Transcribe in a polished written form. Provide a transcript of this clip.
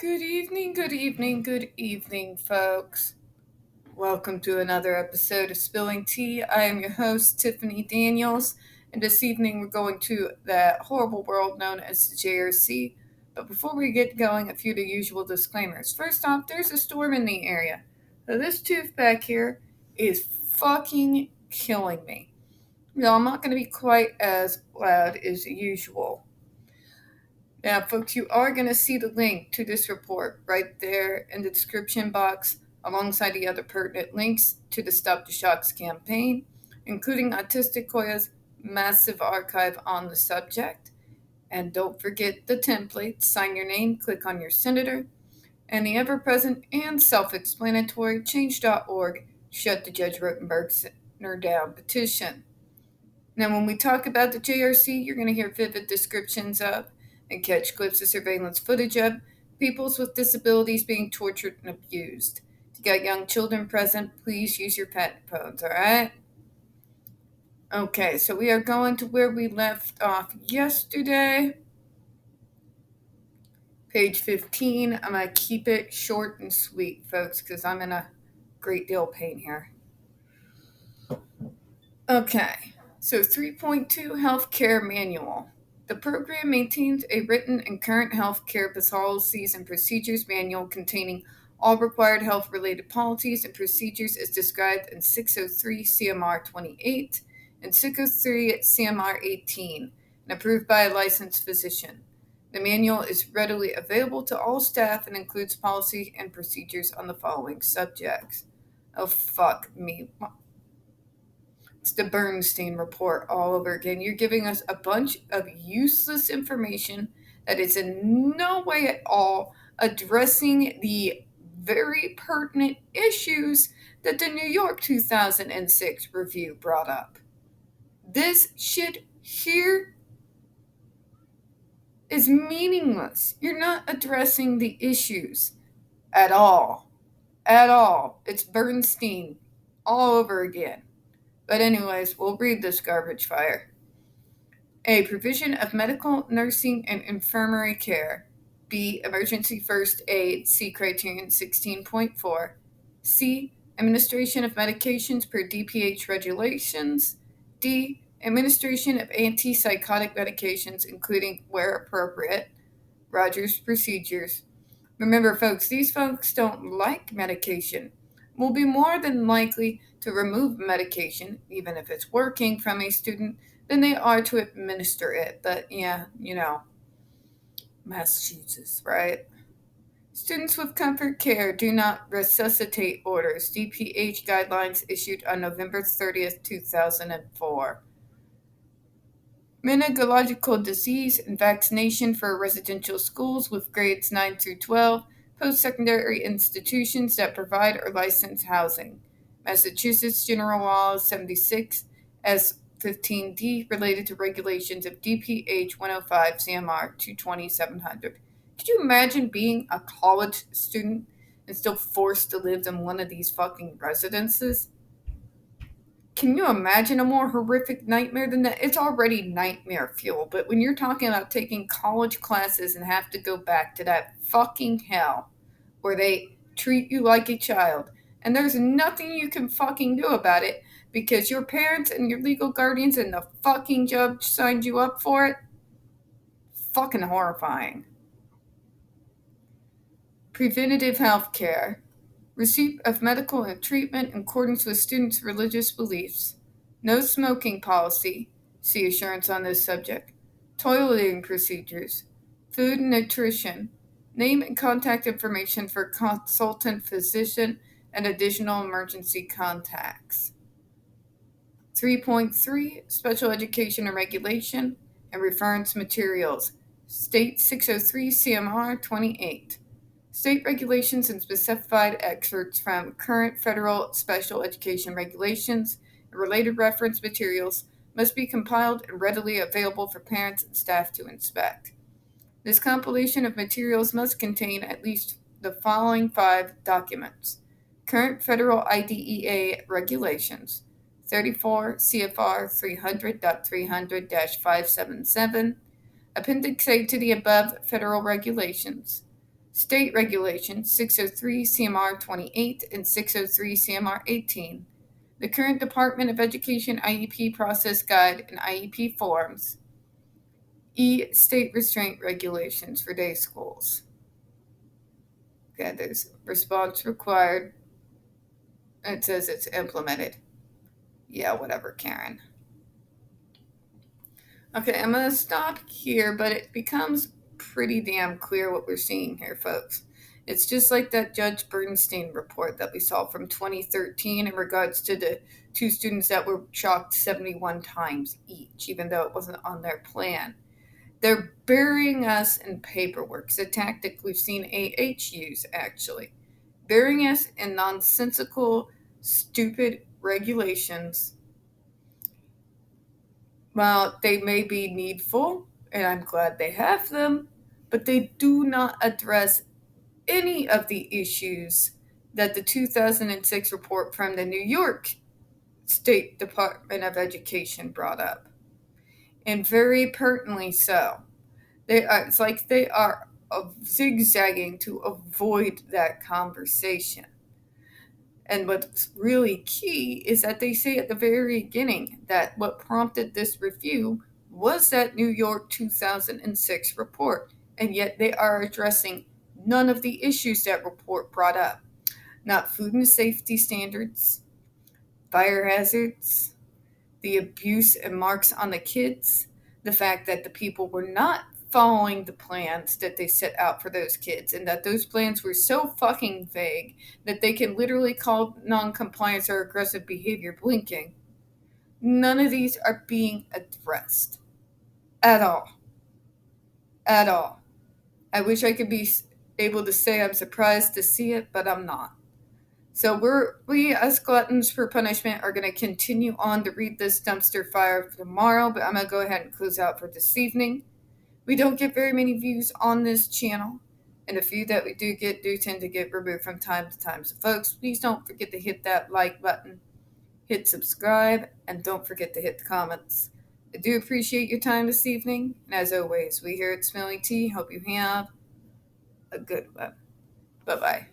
Good evening, good evening, good evening, folks. Welcome to another episode of Spilling Tea. I am your host, Tiffany Daniels, and this evening we're going to that horrible world known as the JRC. But before we get going, a few of the usual disclaimers. First off, there's a storm in the area. So this tooth back here is fucking killing me. No, I'm not going to be quite as loud as usual. Now, folks, you are going to see the link to this report right there in the description box, alongside the other pertinent links to the Stop the Shocks campaign, including Autistic Koya's massive archive on the subject. And don't forget the template: sign your name, click on your senator, and the ever present and self explanatory change.org Shut the Judge Rotenberg Center Down petition. Now, when we talk about the JRC, you're going to hear vivid descriptions of and catch clips of surveillance footage of peoples with disabilities being tortured and abused. If you got young children present, please use your headphones, all right? Okay, so we are going to where we left off yesterday. Page 15. I'm going to keep it short and sweet, folks, because I'm in a great deal of pain here. Okay, so 3.2 Healthcare Manual. The program maintains a written and current healthcare policies and procedures manual containing all required health-related policies and procedures as described in 603 CMR 28 and 603 CMR 18 and approved by a licensed physician. The manual is readily available to all staff and includes policy and procedures on the following subjects. Oh, fuck me. It's the Bernstein report all over again. You're giving us a bunch of useless information that is in no way at all addressing the very pertinent issues that the New York 2006 review brought up. This shit here is meaningless. You're not addressing the issues at all. At all. It's Bernstein all over again. But anyways, we'll read this garbage fire. A. Provision of medical, nursing, and infirmary care. B. Emergency first aid. See Criterion 16.4. C. Administration of medications per DPH regulations. D. Administration of antipsychotic medications, including, where appropriate, Rogers procedures. Remember, folks, these folks don't like medication. Will be more than likely to remove medication, even if it's working, from a student than they are to administer it. But yeah, Massachusetts, right? Students with comfort care do not resuscitate orders. DPH guidelines issued on November 30th, 2004. Meningological disease and vaccination for residential schools with grades 9 through 12, post-secondary institutions that provide or license housing. Massachusetts General Law 76 as 15D related to regulations of DPH 105 CMR 22700. Could you imagine being a college student and still forced to live in one of these fucking residences? Can you imagine a more horrific nightmare than that? It's already nightmare fuel, but when you're talking about taking college classes and have to go back to that fucking hell where they treat you like a child, and there's nothing you can fucking do about it because your parents and your legal guardians and the fucking judge signed you up for it, fucking horrifying. Preventative health care. Receipt of medical treatment in accordance with students' religious beliefs. No smoking policy. See assurance on this subject. Toileting procedures. Food and nutrition. Name and contact information for consultant physician and additional emergency contacts. 3.3 Special Education and Regulation and Reference Materials. State 603 CMR 28. State regulations and specified excerpts from current federal special education regulations and related reference materials must be compiled and readily available for parents and staff to inspect. This compilation of materials must contain at least the following 5 documents: current federal IDEA regulations, 34 CFR 300.300-577, Appendix A to the above federal regulations, State Regulations 603 CMR 28 and 603 CMR 18, the current Department of Education IEP process guide and IEP forms, State restraint regulations for day schools. Okay, there's response required. It says it's implemented. Yeah, whatever, Karen. Okay, I'm going to stop here, but it becomes pretty damn clear what we're seeing here, folks. It's just like that Judge Bernstein report that we saw from 2013 in regards to the two students that were chalked 71 times each, even though it wasn't on their plan. They're burying us in paperwork. It's a tactic we've seen AH use, actually. Burying us in nonsensical, stupid regulations. While they may be needful, and I'm glad they have them, but they do not address any of the issues that the 2006 report from the New York State Department of Education brought up. And very pertinently so. It's like they are zigzagging to avoid that conversation. And what's really key is that they say at the very beginning that what prompted this review was that New York 2006 report, and yet they are addressing none of the issues that report brought up. Not food and safety standards, fire hazards, the abuse and marks on the kids, the fact that the people were not following the plans that they set out for those kids, and that those plans were so fucking vague that they can literally call non-compliance or aggressive behavior blinking. None of these are being addressed at all. At all. I wish I could be able to say I'm surprised to see it, but I'm not. So we as gluttons for punishment are going to continue on to read this dumpster fire for tomorrow, but I'm going to go ahead and close out for this evening. We don't get very many views on this channel, and the few that we do get do tend to get removed from time to time. So folks, please don't forget to hit that like button, hit subscribe, and don't forget to hit the comments. I do appreciate your time this evening, and as always, we here at Smelling Tea hope you have a good one. Bye-bye.